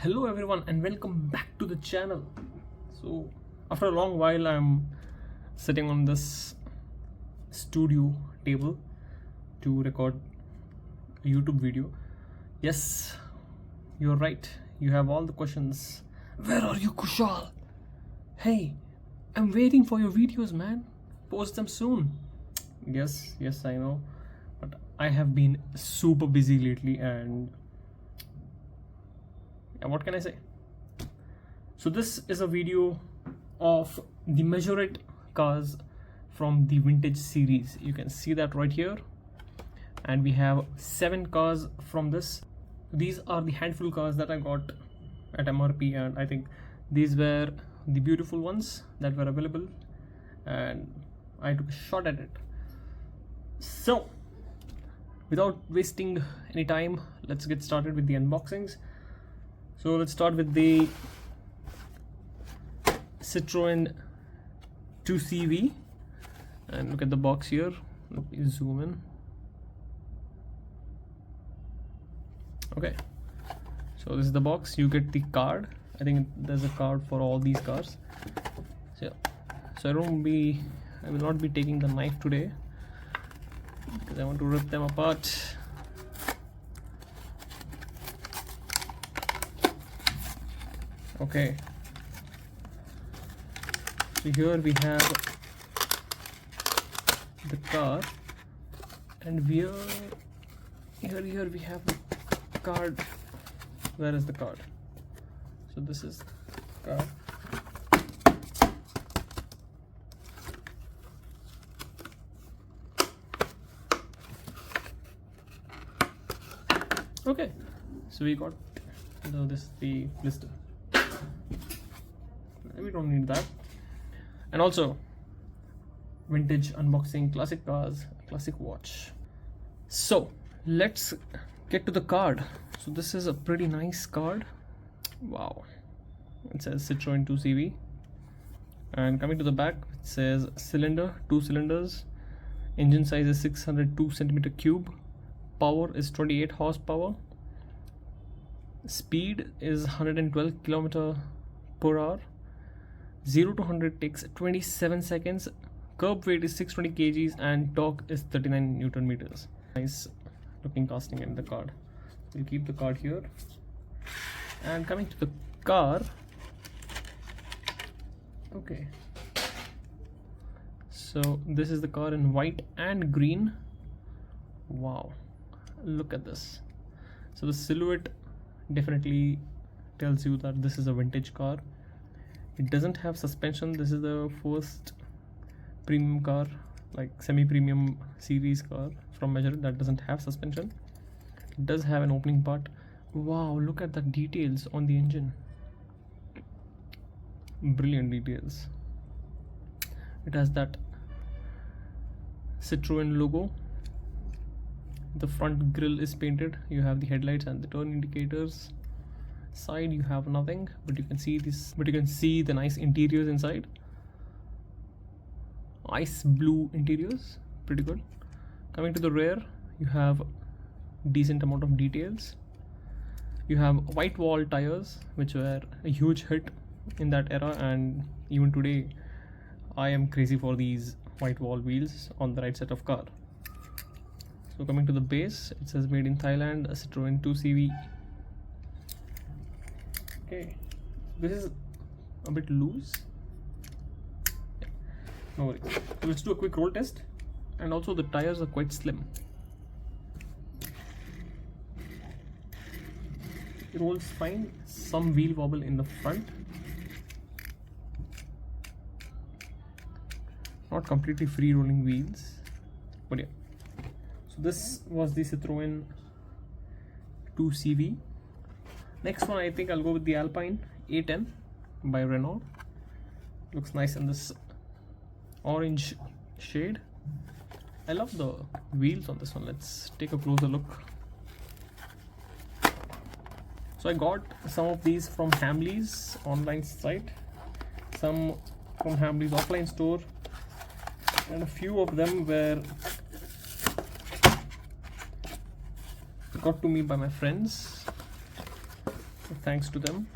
Hello everyone and welcome back to the channel. So after a long while I'm sitting on this studio table to record a YouTube video. Yes, you're right, you have all the questions. Where are you, Kushal? Hey, I'm waiting for your videos, man. Post them soon. Yes, I know, but I have been super busy lately and what can I say? So this is a video of the Majorette cars from the vintage series. You can see that right here, and we have 7 cars from this. These are the handful cars that I got at MRP, and I think these were the beautiful ones that were available and I took a shot at it. So without wasting any time, let's get started with the unboxings. So let's start with the Citroen 2CV, and look at the box here. Let me zoom in. Okay, so this is the box. You get the card. I think there's a card for all these cars. So I will not be taking the knife today because I want to rip them apart. Okay, so here we have the car, and here we have the card. Where is the card? So this is the card. Okay, so we got this is the blister. We don't need that. And also vintage unboxing, classic cars, classic watch. So let's get to the card. So this is a pretty nice card. Wow, it says Citroen 2CV, and coming to the back it says cylinder, 2 cylinders, engine size is 602 centimeter cube, power is 28 horsepower, speed is 112 kilometer per hour, 0 to 100 takes 27 seconds, curb weight is 620 kgs, and torque is 39 Newton meters. Nice looking casting in the card. We'll keep the card here. And coming to the car, okay, so this is the car in white and green. Wow, look at this. So the silhouette definitely tells you that this is a vintage car. It doesn't have suspension. This is the first premium car, like semi-premium series car from Majorette that doesn't have suspension. It does have an opening part. Wow, look at the details on the engine. Brilliant details. It has that Citroen logo. The front grille is painted. You have the headlights and the turn indicators. Side you have nothing, but you can see this. But you can see the nice interiors inside. Ice blue interiors, pretty good. Coming to the rear, you have decent amount of details. You have white wall tires, which were a huge hit in that era, and even today I am crazy for these white wall wheels on the right side of car. So coming to the base, it says made in Thailand, a Citroen 2CV. Okay, this is a bit loose. Yeah, no worries. So let's do a quick roll test, and also the tires are quite slim. It rolls fine. Some wheel wobble in the front. Not completely free rolling wheels, but yeah. So this was the Citroen 2CV. Next one, I think I'll go with the Alpine A10 by Renault. Looks nice in this orange shade. I love the wheels on this one. Let's take a closer look. So I got some of these from Hamley's online site, some from Hamley's offline store, and a few of them were got to me by my friends. thanks to them.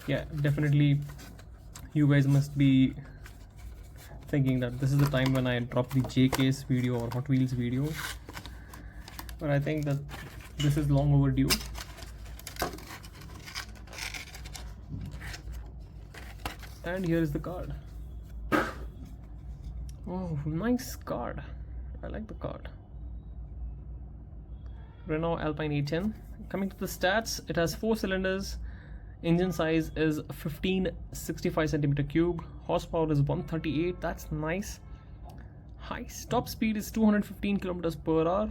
Yeah, definitely you guys must be thinking that this is the time when I drop the J-Case video or Hot Wheels video, but I think that this is long overdue. And here is the card. Oh, nice card. I like the card. Renault Alpine A10. Coming to the stats, it has 4 cylinders. Engine size is 1565 centimeter cube. Horsepower is 138. That's nice. High top speed is 215 kilometers per hour.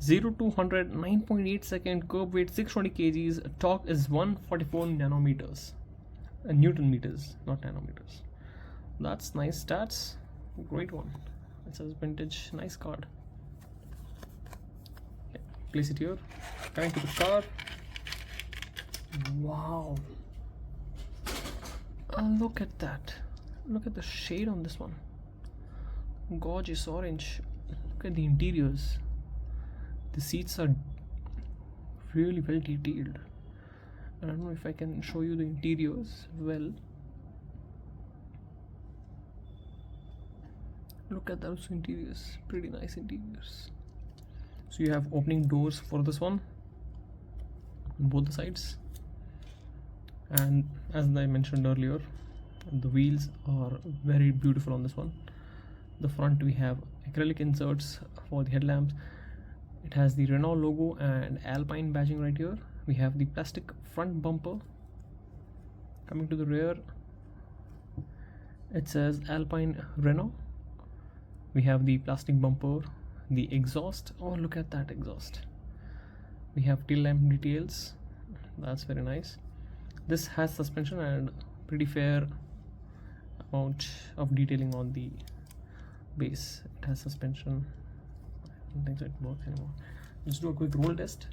0 to 100 9.8 second. Curb weight 620 kgs. Torque is 144 nanometers. Newton meters, not nanometers. That's nice stats. Great one. It says vintage. Nice card. Yeah, place it here. Coming to the car. Wow. Look at that. Look at the shade on this one. Gorgeous orange. Look at the interiors. The seats are really well detailed. I don't know if I can show you the interiors well. Look at those interiors. Pretty nice interiors. So you have opening doors for this one on both the sides. And as I mentioned earlier, the wheels are very beautiful on this one. The front we have acrylic inserts for the headlamps. It has the Renault logo and Alpine badging right here. We have the plastic front bumper. Coming to the rear, it says Alpine Renault. We have the plastic bumper, the exhaust. Oh, look at that exhaust. We have tail lamp details. That's very nice. This has suspension and pretty fair amount of detailing on the base. It has suspension. I don't think so it works anymore. Let's do a quick roll test.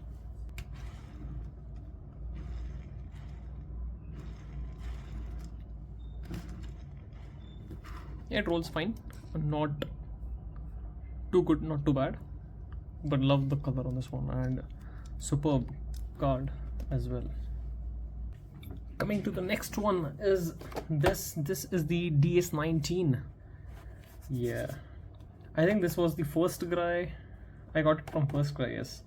Yeah, it rolls fine. Not too good, not too bad, but love the color on this one, and superb card as well. Coming to the next one is this is the DS19. Yeah, I think this was the first cry. I got it from First Cry, yes,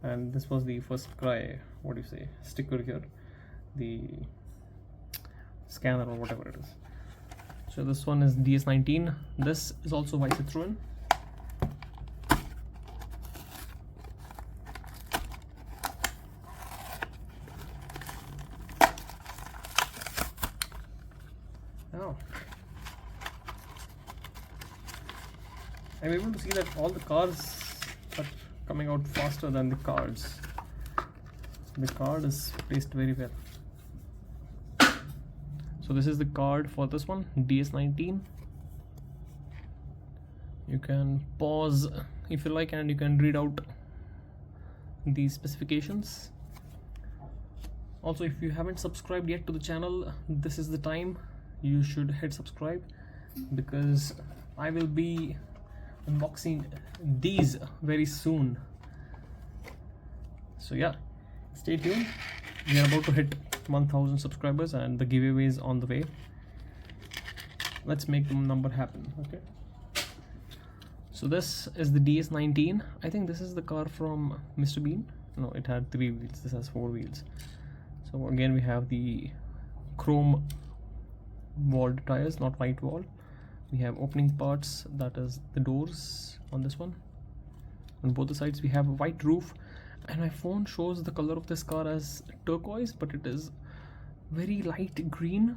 and this was the First Cry, what do you say, sticker here, the scanner or whatever it is. So this one is DS19. This is also by Citroen. Oh. I'm able to see that all the cars are coming out faster than the cards. The card is placed very well. So this is the card for this one, DS19. You can pause if you like and you can read out the specifications. Also, if you haven't subscribed yet to the channel, this is the time. You should hit subscribe because I will be unboxing these very soon. So yeah, stay tuned. We are about to hit 1000 subscribers and the giveaway is on the way. Let's make the number happen. Okay, so this is the DS19. I think this is the car from Mr. Bean. No, it had 3 wheels. This has 4 wheels. So again we have the chrome walled tires, not white wall. We have opening parts, that is the doors on this one. On both the sides we have a white roof, and my phone shows the color of this car as turquoise, but it is very light green,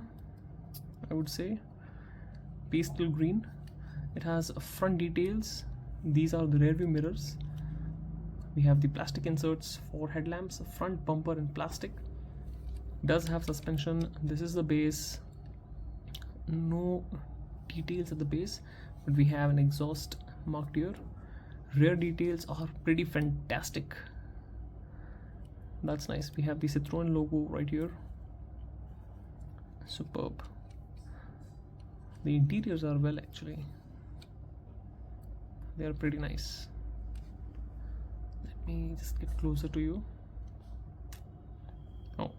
I would say, pastel green. It has front details. These are the rear view mirrors. We have the plastic inserts for headlamps, front bumper in plastic. Does have suspension. This is the base. No details at the base, but we have an exhaust marked here. Rear details are pretty fantastic. That's nice. We have the Citroen logo right here. Superb. The interiors are well, actually. They are pretty nice. Let me just get closer to you.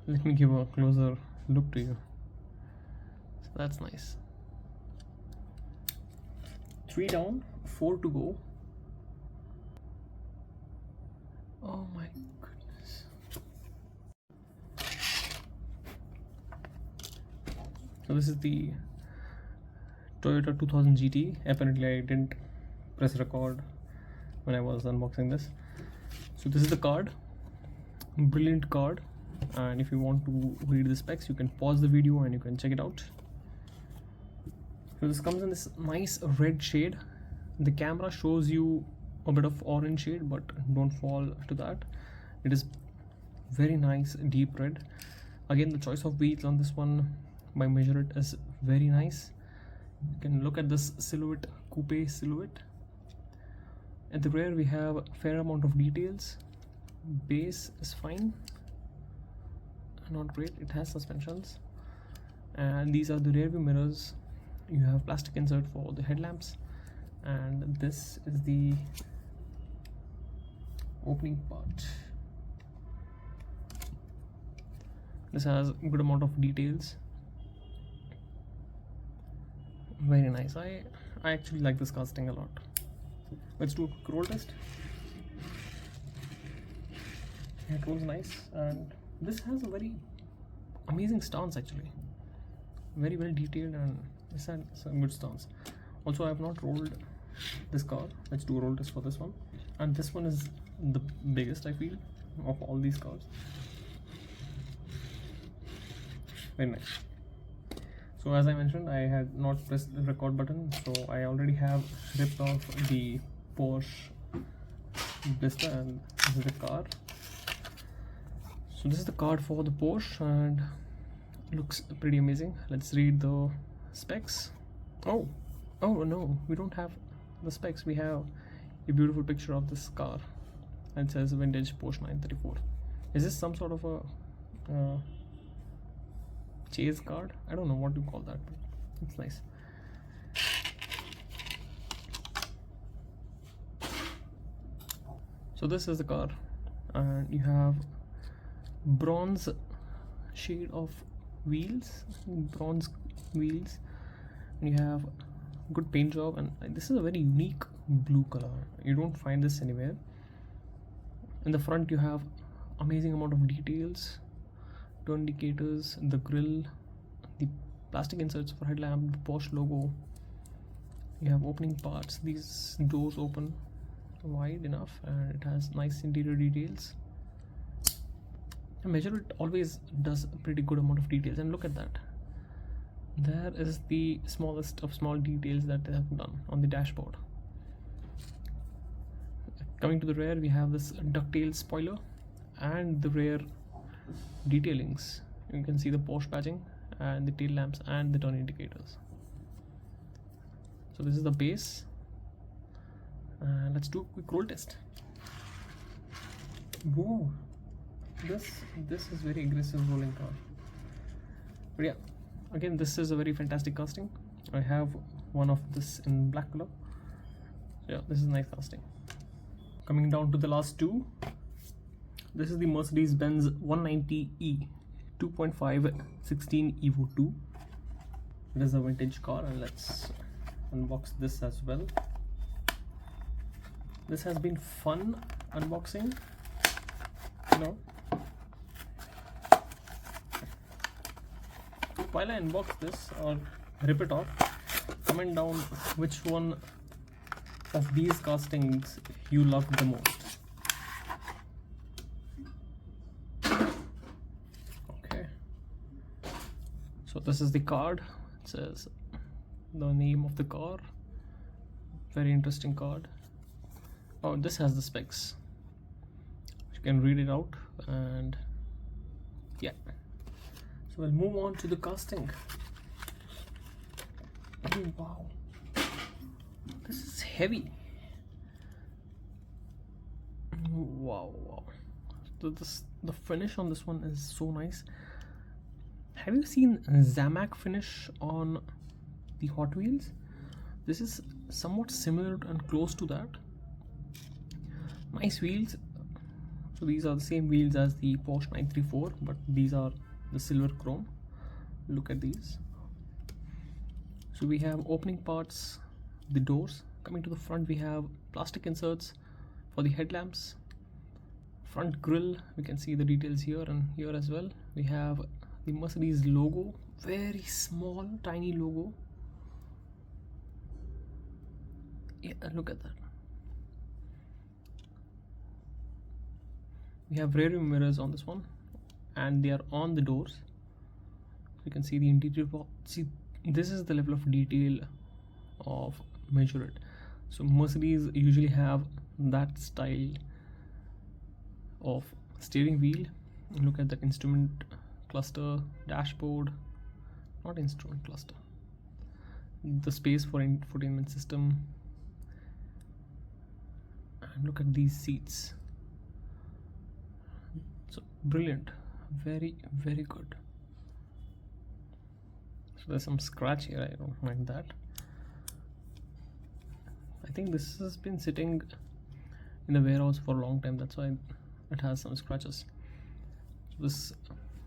Let me give a closer look to you. So that's nice. 3 down, 4 to go. Oh my goodness. So this is the Toyota 2000 GT. Apparently I didn't press record when I was unboxing this. So this is the card. Brilliant card. And if you want to read the specs, you can pause the video and you can check it out. So this comes in this nice red shade. The camera shows you a bit of orange shade, but don't fall to that. It is very nice deep red. Again, the choice of wheels on this one by Majorette is very nice. You can look at this silhouette, coupe silhouette. At the rear we have a fair amount of details. Base is fine, not great. It has suspensions, and these are the rear view mirrors. You have plastic insert for the headlamps, and this is the opening part. This has a good amount of details. Very nice. I actually like this casting a lot. Let's do a quick roll test. It rolls nice, and this has a very amazing stance actually. Very well detailed, and this has a good stance. Also, I have not rolled this car. Let's do a roll test for this one. And this one is the biggest, I feel, of all these cars. Very nice. So as I mentioned, I had not pressed the record button, so I already have ripped off the Porsche blister, and this is the car. So this is the card for the Porsche, and looks pretty amazing. Let's read the specs. Oh no, we don't have the specs. We have a beautiful picture of this car, and it says vintage Porsche 934. Is this some sort of a chase card? I don't know what to call that, but it's nice. So this is the car, and you have bronze shade of wheels, bronze wheels, and you have good paint job, and this is a very unique blue color. You don't find this anywhere. In the front you have amazing amount of details, turn indicators, the grille, the plastic inserts for headlamp, the Porsche logo. You have opening parts. These doors open wide enough, and it has nice interior details. Majorette always does a pretty good amount of details, and look at that. There is the smallest of small details that they have done on the dashboard. Coming to the rear, we have this ducktail spoiler and the rear detailings. You can see the Porsche badging and the tail lamps and the turn indicators. So this is the base, and let's do a quick roll test. Whoa, this is very aggressive rolling car. But yeah, again, this is a very fantastic casting. I have one of this in black color. Yeah, this is nice casting. Coming down to the last two, this is the Mercedes-Benz 190E 2.5 16 Evo 2. It is a vintage car, and let's unbox this as well. This has been fun unboxing, you know. While I unbox this or rip it off, comment down which one of these castings you loved the most. Okay, so this is the card. It says the name of the car. Very interesting card. Oh, this has the specs. You can read it out, and yeah. So we'll move on to the casting. Oh wow, this is heavy. Wow. So the finish on this one is so nice. Have you seen Zamac finish on the Hot Wheels? This is somewhat similar and close to that. Nice wheels, So these are the same wheels as the Porsche 934, but these are the silver chrome. Look at these. So we have opening parts, the doors. Coming to the front, we have plastic inserts for the headlamps, front grille. We can see the details here and here as well. We have the Mercedes logo, very small tiny logo. Yeah, look at that. We have rear view mirrors on this one, and they are on the doors. You can see the interior. See, this is the level of detail of Majorette. So Mercedes usually have that style of steering wheel. Look at the instrument cluster, dashboard, not instrument cluster, the space for infotainment system. And look at these seats. So brilliant, very good. So there's some scratch here, I don't mind that. I think this has been sitting in the warehouse for a long time, that's why it has some scratches. So this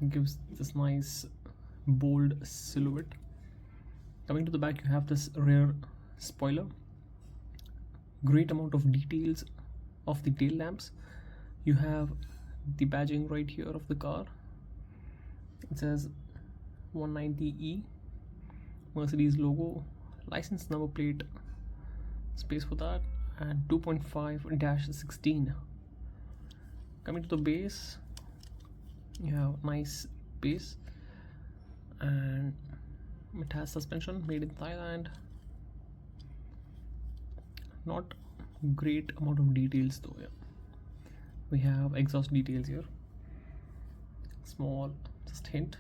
gives this nice bold silhouette. Coming to the back, you have this rear spoiler, great amount of details of the tail lamps. You have the badging right here of the car. It says 190E, Mercedes logo, license number plate, space for that, and 2.5-16. Coming to the base, you have nice base, and it has suspension made in Thailand. Not great amount of details though. Yeah, we have exhaust details here, small, just hint.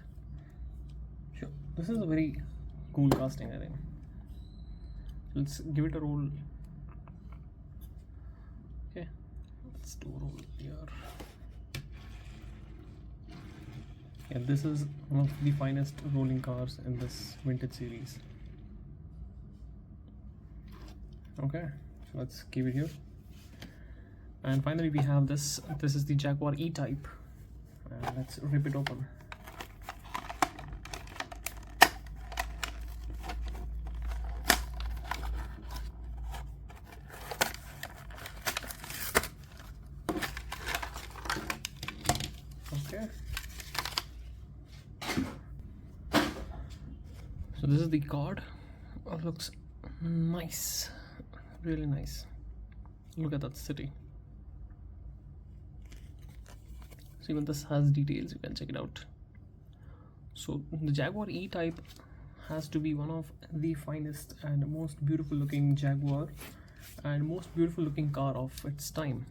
Sure, this is a very cool casting, I think. Let's give it a roll. Okay, let's do a roll here. Yeah, this is one of the finest rolling cars in this vintage series. Okay, so let's keep it here. And finally we have this. This is the Jaguar EType. Let's rip it open. Okay. So this is the card. It looks nice, really nice. Look at that city. So even this has details, you can check it out. So the Jaguar EType has to be one of the finest and most beautiful looking Jaguar and most beautiful looking car of its time.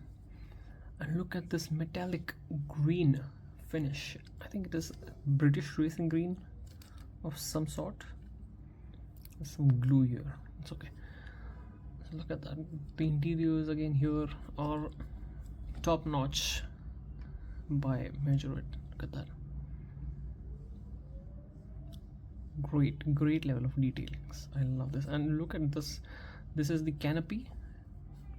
And look at this metallic green finish. I think it is British racing green of some sort. There's some glue here, it's okay. So look at that. The interiors again here are top notch by Majorette. Look at that. Great level of detailings. I love this. And look at this. This is the canopy,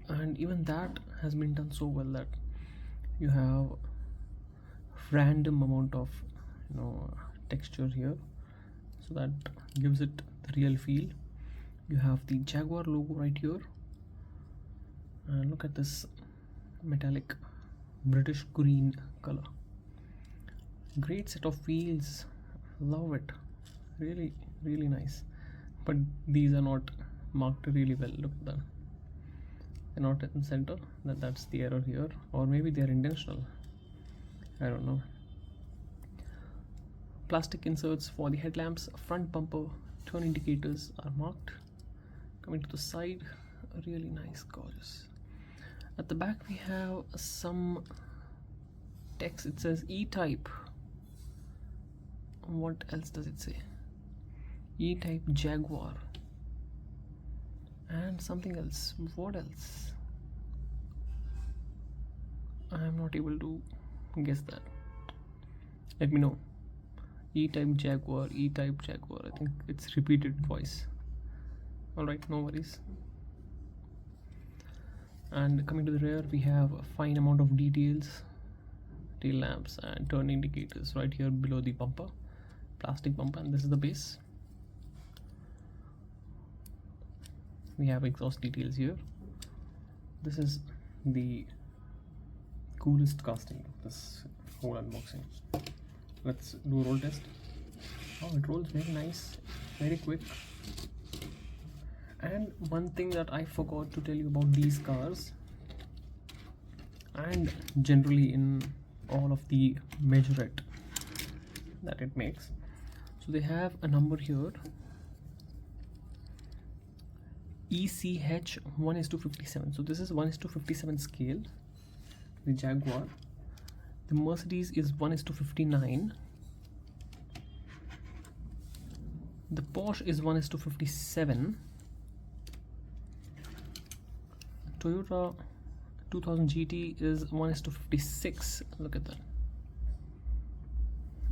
and even that has been done so well that you have random amount of texture here, so that gives it the real feel. You have the Jaguar logo right here, and look at this metallic British green color. Great set of wheels, love it, really nice. But these are not marked really well. Look at them, they're not in center. That's the error here, or maybe they're intentional, I don't know. Plastic inserts for the headlamps, front bumper, turn indicators are marked. Coming to the side, really nice, gorgeous. At the back we have some text. It says EType. What else does it say? EType Jaguar and something else. What else? I am not able to guess that. Let me know. EType Jaguar, EType Jaguar. I think it's repeated twice. Alright, no worries. And coming to the rear, we have a fine amount of details tail lamps and turn indicators right here below the bumper, plastic bumper, and this is the base. We have exhaust details here. This is the coolest casting of this whole unboxing. Let's do a roll test. Oh, it rolls very nice, very quick. And one thing that I forgot to tell you about these cars, and generally in all of the Majorette that it makes, so they have a number here, ECH 1:57. So this is 1:57 scale. The Jaguar, the Mercedes is 1:59, the Porsche is 1:57, Toyota 2000 GT is 1:56. Look at that.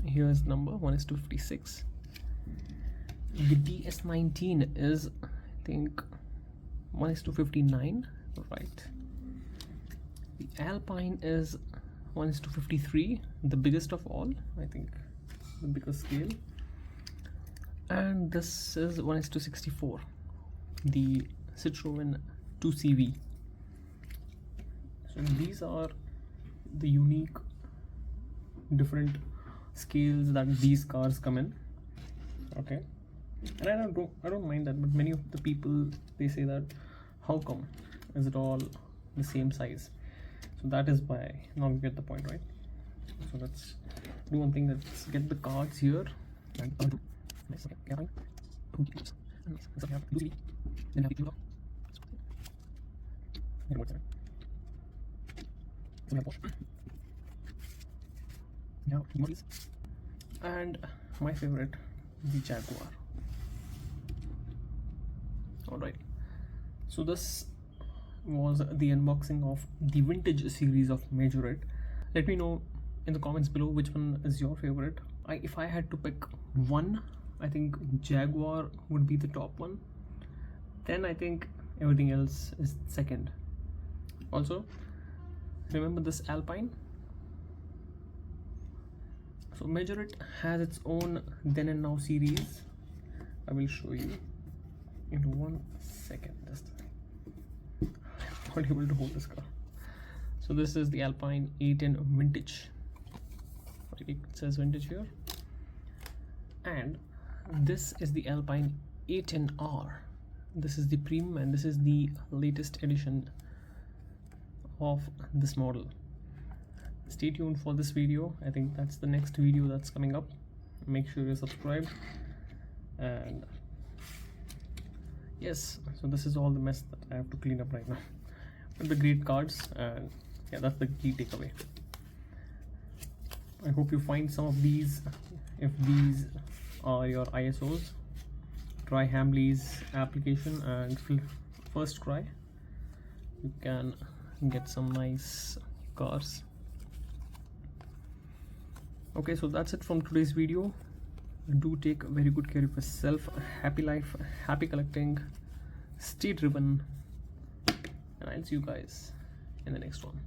Here's the number 1:56. The DS19 is, I think, 1:59, right? The Alpine is 1:53, the biggest of all, I think, the biggest scale. And this is 1:64, the Citroen 2CV. So these are the unique different scales that these cars come in. Okay, and I don't mind that, but many of the people, they say that how come is it all the same size? So that is why. Now you get the point, right? So let's do one thing. Let's get the cards here. And my favorite, the Jaguar. Alright, so this was the unboxing of the vintage series of Majorette. Let me know in the comments below which one is your favorite. If I had to pick one, I think Jaguar would be the top one. Then I think everything else is second. Also, remember this Alpine? So Majorette has its own then and now series. I will show you in 1 second. Just I'm not able to hold this car. So this is the Alpine A10 vintage. It says vintage here. And this is the Alpine A10R. This is the premium, and this is the latest edition of this model. Stay tuned for this video. I think that's the next video that's coming up. Make sure you're subscribed. And yes, so this is all the mess that I have to clean up right now. But the great cards, and yeah, that's the key takeaway. I hope you find some of these. If these are your ISOs, try Hamley's application, and first try you can get some nice cars. Okay, so that's it from today's video. Do take very good care of yourself. Happy life, happy collecting, stay driven, and I'll see you guys in the next one.